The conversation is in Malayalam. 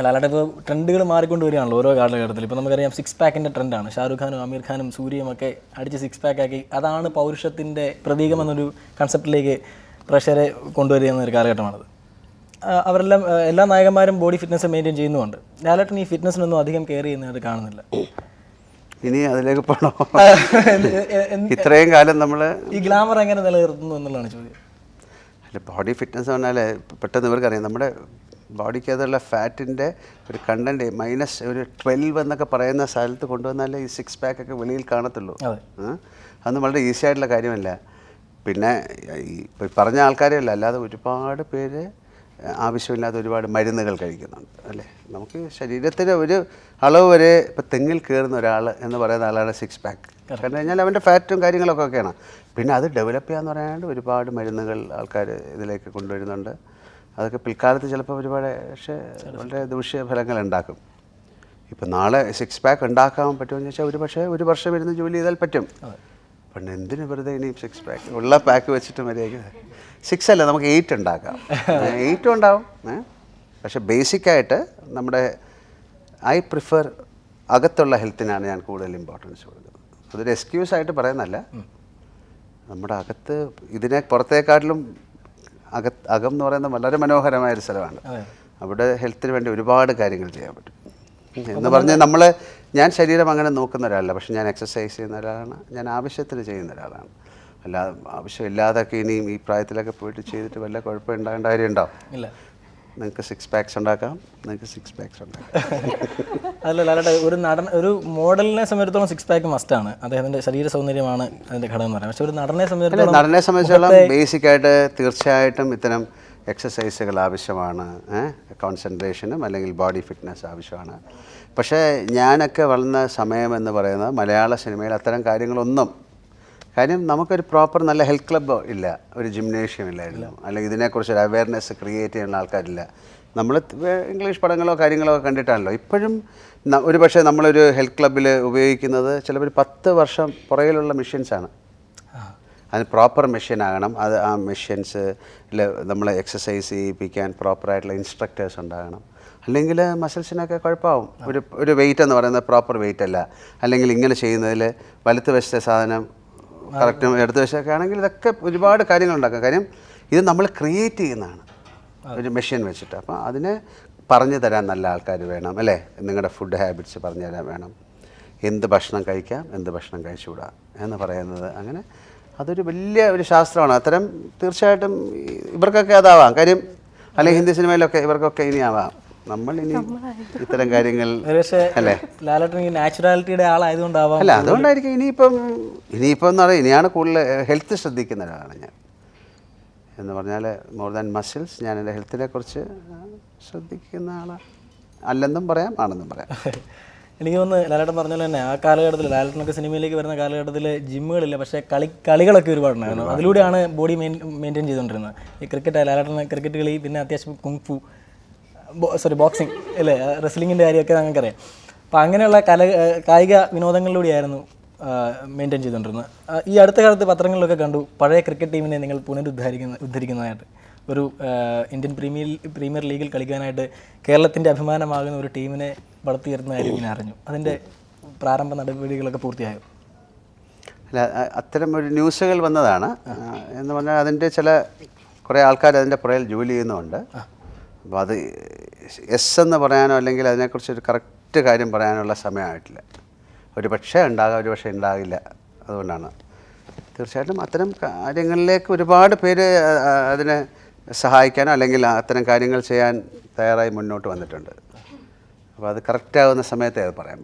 ലാലേട്ടൻ ഇപ്പോൾ ട്രെൻഡുകൾ മാറിക്കൊണ്ട് വരികയാണല്ലോ ഓരോ കാലഘട്ടത്തിൽ. ഇപ്പോൾ നമുക്കറിയാം 6 പാക്കിൻ്റെ ട്രെൻഡാണ്. ഷാറുഖ് ഖാനും ആമീർ ഖാനും സൂര്യയും ഒക്കെ അടിച്ച് 6 പാക്കാക്കി അതാണ് പൗരുഷത്തിൻ്റെ പ്രതീകമെന്നൊരു കൺസെപ്റ്റിലേക്ക് പ്രേക്ഷകരെ കൊണ്ടുവരിക എന്നൊരു കാലഘട്ടമാണത്. അവരെല്ലാം എല്ലാ നായകന്മാരും ബോഡി ഫിറ്റ്നസ് മെയിൻറ്റെയിൻ ചെയ്യുന്നുമുണ്ട്. ലാലേട്ടൻ ഈ ഫിറ്റ്നസ്സിനൊന്നും അധികം കെയർ ചെയ്യുന്നതായിട്ട് കാണുന്നില്ല. ഇനി അതിലേക്ക് പോകണോ? ഇത്രയും കാലം നമ്മൾ ഈ ഗ്ലാമർ എങ്ങനെ നിലനിർത്തുന്നു എന്നുള്ളതാണ് ചോദ്യം. അല്ല, ബോഡി ഫിറ്റ്നസ് പറഞ്ഞാൽ പെട്ടെന്ന് ഇവർക്കറിയാം നമ്മുടെ ബോഡിക്കകത്തുള്ള ഫാറ്റിൻ്റെ ഒരു കണ്ടൻറ്റ് മൈനസ് ഒരു 12 എന്നൊക്കെ പറയുന്ന സ്ഥലത്ത് കൊണ്ടുവന്നാലേ ഈ 6 പാക്കൊക്കെ വെളിയിൽ കാണത്തുള്ളൂ. അതൊന്നും വളരെ ഈസി ആയിട്ടുള്ള കാര്യമല്ല. പിന്നെ ഈ പറഞ്ഞ ആൾക്കാരെയല്ല, അല്ലാതെ ഒരുപാട് പേര് ആവശ്യമില്ലാത്ത ഒരുപാട് മരുന്നുകൾ കഴിക്കുന്നുണ്ട് അല്ലേ. നമുക്ക് ശരീരത്തിന് ഒരു അളവ് വരെ ഇപ്പം തെങ്ങിൽ കയറുന്ന ഒരാൾ എന്ന് പറയുന്ന ആളാണ് 6 പാക്ക്. കാരണം കഴിഞ്ഞാൽ അവൻ്റെ ഫാറ്റും കാര്യങ്ങളൊക്കെ ഒക്കെയാണ്. പിന്നെ അത് ഡെവലപ്പ് ചെയ്യാന്ന് പറയാണ്ട് ഒരുപാട് മരുന്നുകൾ ആൾക്കാർ ഇതിലേക്ക് കൊണ്ടുവരുന്നുണ്ട്. അതൊക്കെ പിൽക്കാലത്ത് ചിലപ്പോൾ ഒരുപാട് പക്ഷേ വളരെ ദൂഷ്യഫലങ്ങൾ ഉണ്ടാക്കും. ഇപ്പം നാളെ 6 പാക്ക് ഉണ്ടാക്കാൻ പറ്റുമെന്ന് ചോദിച്ചാൽ ഒരു വർഷം ഇരുന്ന് ജോലി ചെയ്താൽ പറ്റും. പിന്നെ എന്തിനു വെറുതെ ഇനി 6 പാക്ക് ഉള്ള പാക്ക് വെച്ചിട്ട് മര്യാദയ്ക്ക് 6 അല്ല, നമുക്ക് 8 ഉണ്ടാക്കാം. 8 ഉണ്ടാവും. പക്ഷെ ബേസിക്കായിട്ട് നമ്മുടെ ഐ പ്രിഫർ അകത്തുള്ള ഹെൽത്തിനാണ് ഞാൻ കൂടുതൽ ഇമ്പോർട്ടൻസ് കൊടുക്കുന്നത്. അതൊരു എക്സ്ക്യൂസായിട്ട് പറയുന്നതല്ല. നമ്മുടെ അകത്ത് ഇതിനെ പുറത്തേക്കാട്ടിലും അകം എന്ന് പറയുന്നത് വളരെ മനോഹരമായൊരു സ്ഥലമാണ്. അവിടെ ഹെൽത്തിന് വേണ്ടി ഒരുപാട് കാര്യങ്ങൾ ചെയ്യാൻ പറ്റും എന്ന് പറഞ്ഞ് ഞാൻ ശരീരം അങ്ങനെ നോക്കുന്ന ഒരാളല്ല. പക്ഷെ ഞാൻ എക്സസൈസ് ചെയ്യുന്ന ഒരാളാണ്. ഞാൻ ആവശ്യത്തിന് ചെയ്യുന്ന ഒരാളാണ്. അല്ലാതെ ആവശ്യമില്ലാതൊക്കെ ഇനിയും ഈ പ്രായത്തിലൊക്കെ പോയിട്ട് ചെയ്തിട്ട് വല്ല കുഴപ്പം ഉണ്ടാകേണ്ട കാര്യം ഉണ്ടാവും. നിങ്ങൾക്ക് 6 പാക്സ് ഉണ്ടാക്കാം. അതല്ല ലാലേട്ട, ഒരു മോഡലിനെ സംബന്ധിച്ചിടത്തോളം 6 പാക്ക് മസ്റ്റാണ്. അദ്ദേഹത്തിൻ്റെ ശരീര സൗന്ദര്യമാണ് അതിൻ്റെ ഘടകം എന്ന് പറയാം. പക്ഷേ ഒരു നടനെ സംബന്ധിച്ചിടത്തോളം ബേസിക്കായിട്ട് തീർച്ചയായിട്ടും ഇത്തരം എക്സസൈസുകൾ ആവശ്യമാണ്. കോൺസെൻട്രേഷനും അല്ലെങ്കിൽ ബോഡി ഫിറ്റ്നസ് ആവശ്യമാണ്. പക്ഷേ ഞാനൊക്കെ വളർന്ന സമയമെന്ന് പറയുന്നത് മലയാള സിനിമയിൽ അത്തരം കാര്യങ്ങളൊന്നും, കാര്യം നമുക്കൊരു പ്രോപ്പർ നല്ല ഹെൽത്ത് ക്ലബ്ബ് ഇല്ല, ഒരു ജിംനേഷ്യം ഇല്ലായിരുന്നു, അല്ലെങ്കിൽ ഇതിനെക്കുറിച്ച് ഒരു അവയർനെസ് ക്രിയേറ്റ് ചെയ്യുന്ന ആൾക്കാരില്ല. നമ്മൾ ഇംഗ്ലീഷ് പടങ്ങളോ കാര്യങ്ങളോ കണ്ടിട്ടാണല്ലോ. ഇപ്പോഴും ഒരു പക്ഷേ നമ്മളൊരു ഹെൽത്ത് ക്ലബ്ബിൽ ഉപയോഗിക്കുന്നത് ചിലപ്പോൾ 10 വർഷം പുറകിലുള്ള മെഷീൻസാണ്. അതിന് പ്രോപ്പർ മെഷീനാകണം. അത് ആ മെഷീൻസിൽ നമ്മൾ എക്സസൈസ് ചെയ്യിപ്പിക്കാൻ പ്രോപ്പറായിട്ടുള്ള ഇൻസ്ട്രക്ടേഴ്സ് ഉണ്ടാകണം. അല്ലെങ്കിൽ മസിൽസിനൊക്കെ കുഴപ്പമാവും. ഒരു വെയിറ്റ് എന്ന് പറയുന്നത് പ്രോപ്പർ വെയിറ്റ് അല്ല, അല്ലെങ്കിൽ ഇങ്ങനെ ചെയ്യുന്നതിൽ വലത്ത് വശത്തെ സാധനം കറക്റ്റും ഇടത്ത് വശമൊക്കെ ആണെങ്കിൽ ഇതൊക്കെ ഒരുപാട് കാര്യങ്ങളുണ്ടാക്കാം. കാര്യം ഇത് നമ്മൾ ക്രിയേറ്റ് ചെയ്യുന്നതാണ് ഒരു മെഷീൻ വെച്ചിട്ട്. അപ്പോൾ അതിനെ പറഞ്ഞു തരാൻ നല്ല ആൾക്കാർ വേണം അല്ലേ. നിങ്ങളുടെ ഫുഡ് ഹാബിറ്റ്സ് പറഞ്ഞു തരാൻ വേണം. എന്ത് ഭക്ഷണം കഴിക്കാം, എന്ത് ഭക്ഷണം കഴിച്ചുകൂടാ എന്ന് പറയുന്നത്, അങ്ങനെ അതൊരു വലിയ ഒരു ശാസ്ത്രമാണ്. അത്തരം തീർച്ചയായിട്ടും ഇവർക്കൊക്കെ അതാവാം കാര്യം, അല്ലെങ്കിൽ ഹിന്ദി സിനിമയിലൊക്കെ ഇവർക്കൊക്കെ ഇനി ആവാം. നമ്മൾ ഇനി ഇത്തരം കാര്യങ്ങൾ അല്ലേ. ലാലേട്ടൻ ഈ നാച്ചുറാലിറ്റിയുടെ ആളായതുകൊണ്ടാവാം. അല്ല, അതുകൊണ്ടായിരിക്കും ഇനിയിപ്പം എന്ന് പറയുന്നത് ഇനിയാണ് കൂടുതൽ ഹെൽത്ത് ശ്രദ്ധിക്കുന്ന ഒരാളാണ് ഞാൻ. എന്ന് പറഞ്ഞാൽ മോർ ദാൻ മസിൽസ്, ഞാൻ എൻ്റെ ഹെൽത്തിനെ കുറിച്ച് ശ്രദ്ധിക്കുന്ന ആളാണ്. അല്ലെന്നും പറയാം, ആണെന്നും പറയാം. എനിക്ക് തോന്നുന്നു ലാലേട്ടൻ പറഞ്ഞ പോലെ തന്നെ ആ കാലഘട്ടത്തിൽ ലാലേട്ടനൊക്കെ സിനിമയിലേക്ക് വരുന്ന കാലഘട്ടത്തിൽ ജിമ്മുകളില്ല, പക്ഷേ കളികളൊക്കെ ഒരുപാടുണ്ടായിരുന്നു. അതിലൂടെയാണ് ബോഡി മെയിൻറ്റെയിൻ ചെയ്തുകൊണ്ടിരുന്നത്. ഈ ലാലേട്ടൻ ക്രിക്കറ്റ് കളി, പിന്നെ അത്യാവശ്യം കുങ്ഫു, ബോക്സിങ് അല്ലേ, റെസ്ലിങ്ങിൻ്റെ കാര്യമൊക്കെ നമുക്കറിയാം. അപ്പോൾ അങ്ങനെയുള്ള കായിക വിനോദങ്ങളിലൂടെയായിരുന്നു മെയിൻറ്റെയിൻ ചെയ്തുകൊണ്ടിരുന്നത്. ഈ അടുത്ത കാലത്ത് പത്രങ്ങളിലൊക്കെ കണ്ടു പഴയ ക്രിക്കറ്റ് ടീമിനെ നിങ്ങൾ ഉദ്ധരിക്കുന്നതായിട്ട്. ഒരു ഇന്ത്യൻ പ്രീമിയർ ലീഗിൽ കളിക്കാനായിട്ട് കേരളത്തിൻ്റെ അഭിമാനമാകുന്ന ഒരു ടീമിനെ വളർത്തിയിരുന്ന കാര്യം ഞാൻ അറിഞ്ഞു. അതിൻ്റെ പ്രാരംഭ നടപടികളൊക്കെ പൂർത്തിയായോ? അല്ല, അത്തരം ഒരു ന്യൂസുകൾ വന്നതാണ്. എന്ന് പറഞ്ഞാൽ അതിൻ്റെ കുറേ ആൾക്കാർ അതിൻ്റെ പുറകിൽ ജോലി ചെയ്യുന്നുണ്ട്. അപ്പോൾ അത് എന്ന് പറയാനോ അല്ലെങ്കിൽ അതിനെക്കുറിച്ചൊരു കറക്റ്റ് കാര്യം പറയാനുള്ള സമയമായിട്ടില്ല. ഒരു പക്ഷേ ഉണ്ടാകാം, ഒരു പക്ഷേ ഉണ്ടാകില്ല. അതുകൊണ്ടാണ് തീർച്ചയായിട്ടും അത്തരം കാര്യങ്ങളിലേക്ക് ഒരുപാട് പേര് അതിനെ സഹായിക്കാനോ അല്ലെങ്കിൽ അത്തരം കാര്യങ്ങൾ ചെയ്യാൻ തയ്യാറായി മുന്നോട്ട് വന്നിട്ടുണ്ട്. അപ്പോൾ അത് കറക്റ്റാകുന്ന സമയത്തേ അത് പറയാൻ പറ്റും.